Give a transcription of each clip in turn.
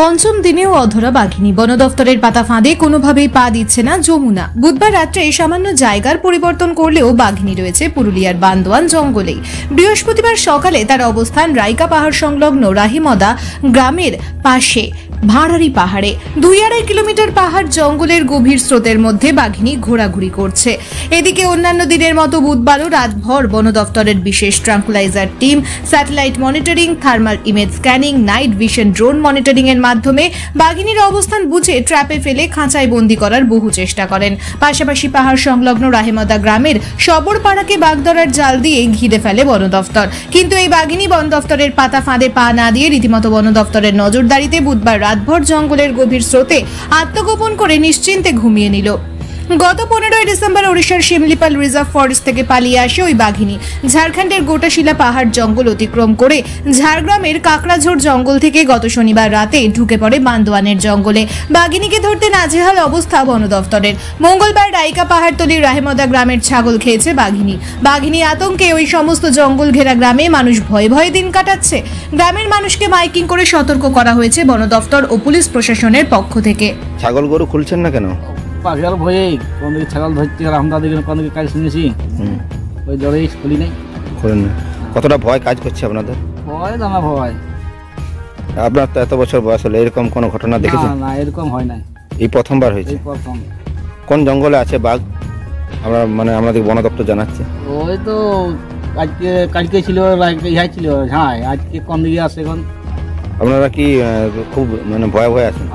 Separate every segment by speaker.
Speaker 1: পঞ্চম দিনেও অধরা বাঘিনী। বন দফতরের পাতা ফাঁদে কোনোভাবেই পা দিচ্ছে না যমুনা। বুধবার রাত্রে সামান্য জায়গার পরিবর্তন করলেও বাঘিনী রয়েছে পুরুলিয়ার বান্দোয়ান জঙ্গলেই। বৃহস্পতিবার সকালে তার অবস্থান রাইকা পাহাড় সংলগ্ন রাহিমদা গ্রামের পাশে ভাঁড়ারি পাহাড়ে। 2-2.5 কিলোমিটার পাহাড় জঙ্গলের গভীর স্রোতের মধ্যে বাঘিনী ঘোরাঘুরি করছে। এদিকে অন্যান্য দিনের মতো বুধবারও রাতভর বন দফতরের বিশেষ tranquilliser team, satellite monitoring, thermal image scanning, night vision drone monitoring এর মাধ্যমে বাঘিনীর অবস্থান বুঝে ট্র্যাপে ফেলে খাঁচায় বন্দী করার বহু চেষ্টা করেন। পাশাপাশি পাহাড় সংলগ্ন রাহিমদা গ্রামের সবরপাড়াকে বাগদরার জাল দিয়ে ঘিরে ফেলে বন দফতর। কিন্তু এই বাঘিনী বন দফতরের পাতা ফাঁদে পা না দিয়ে রীতিমতো বন দফতরের নজরদারিতে বুধবার রাতভর জঙ্গলের গভীর স্রোতে আত্মগোপন করে নিশ্চিন্তে ঘুমিয়ে নিল। গত 15 ডিসেম্বর ওড়িশার শিমলিপাল রিজার্ভ ফরেস্ট থেকে পালিয়ে আসে ওই বাঘিনী। ঝাড়খণ্ডের গোটাশিলা পাহাড় জঙ্গল অতিক্রম করে ঝাড়গ্রামের কাকড়াঝোড় জঙ্গল থেকে গত শনিবার রাতে ঢুকে পড়ে বান্দোয়ানের জঙ্গলে। বাঘিনীকে ধরতে নাজেহাল অবস্থা বন দফতরের। মঙ্গলবার রাইকা পাহাড়তলির রাহিমদা গ্রামের ছাগল খেয়েছে বাঘিনী। বাঘিনীর আতঙ্কে ওই সমস্ত জঙ্গল ঘেরা গ্রামে মানুষ ভয়ে ভয়ে দিন কাটাচ্ছে। গ্রামের মানুষকে মাইকিং করে সতর্ক করা হয়েছে বন দফতর ও পুলিশ প্রশাসনের পক্ষ থেকে।
Speaker 2: ছাগল গরু খুলছেন না কেন?
Speaker 3: পাখির ভয়ে কোন দিকে ছাগল ধরতে গেলে আমরা দিকে কোন দিকে কাজ শুনেছি, ওই দরেই খুলি নাই।
Speaker 2: খুলেন না? কতটা ভয় কাজ করছে আপনাদের?
Speaker 3: ভয় জানা ভয়।
Speaker 2: আপনার তো এত বছর বয়স হলো, এরকম কোনো ঘটনা দেখেছেন?
Speaker 3: না, এরকম হয় নাই,
Speaker 2: এই প্রথমবার হয়েছে।
Speaker 3: এই প্রথম।
Speaker 2: কোন জঙ্গলে আছে বাঘ? আমরা মানে আমাদের বন দপ্তর জানাচ্ছে।
Speaker 3: ওই তো কালকে ছিল, ইহাই ছিল। হ্যাঁ, আজকে কোন দিকে আছে এখন?
Speaker 2: আপনারা কি খুব মানে ভয়ে ভয়ে আছেন?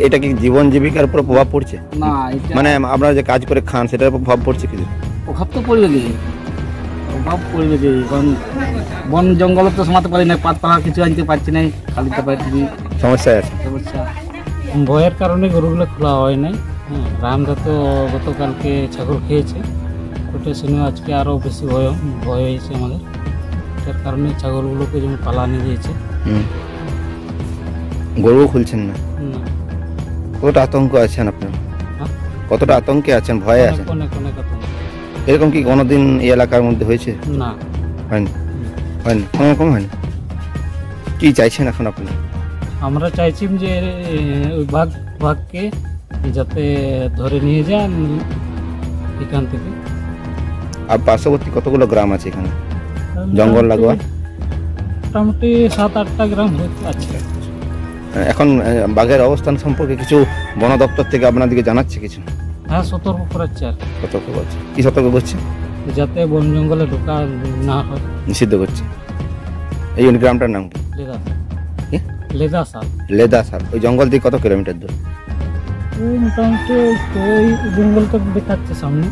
Speaker 2: এটা কি জীবন জীবিকার উপর প্রভাব পড়ছে?
Speaker 3: না,
Speaker 2: মানে আপনারা যে কাজ করে খান সেটার উপর প্রভাব পড়ছে কিছু?
Speaker 3: প্রভাব তো পড়বে কি, প্রভাব পড়বে কি। কারণ বন জঙ্গল তো সমাতে পারি না, পাতা কিছু আনতে পারছি না, খালি তো পারছি।
Speaker 2: সমস্যায় আছে।
Speaker 3: সমস্যা
Speaker 4: ভয়ের কারণে গরুগুলো খোলা হয় নাই। রামদা তো গতকালকে ছাগল খেয়েছে, ওটা শুনে আজকে আরও বেশি ভয় হয়েছে আমাদের। এটার কারণে ছাগলগুলোকে যেমন পালানি দিয়েছে।
Speaker 2: গরু খুলছেন না? কতটা আতঙ্ক আছেন আপনারা? কতটা আতঙ্কে আছেন, ভয়ে আছেন?
Speaker 4: অনেক অনেক আতঙ্ক।
Speaker 2: এরকম কি কোনোদিন এই এলাকার মধ্যে হয়েছে?
Speaker 4: না,
Speaker 2: হয়নি। হয়নি, কোনোরকম হয়নি। কি চাইছেন এখন আপনি?
Speaker 4: আমরা চাইছি যে ওই বাঘকে যাতে ধরে নিয়ে যান এখান থেকে।
Speaker 2: আর পার্শ্ববর্তী কতগুলো গ্রাম আছে এখানে জঙ্গল লাগোয়া?
Speaker 4: মোটামুটি 7-8টা গ্রাম আছে।
Speaker 2: এখন বাঘের অবস্থান সম্পর্কে কিছু বন দপ্তর থেকে আপনাদেরকে জানাচ্ছে কিছু?
Speaker 4: হ্যাঁ, সতর্ক করাচ্ছে। আর
Speaker 2: সতর্ক করছে? কি সতর্ক করছে?
Speaker 4: যাতে বন জঙ্গলে ঢোকা না হয়,
Speaker 2: নিষিদ্ধ করছে। এই গ্রামটার নাম কি? লেদাসাল। ওই জঙ্গল থেকে কত কিলোমিটার দূর?
Speaker 4: মোটামুটি ওই জঙ্গলটা দেখাচ্ছে সামনে।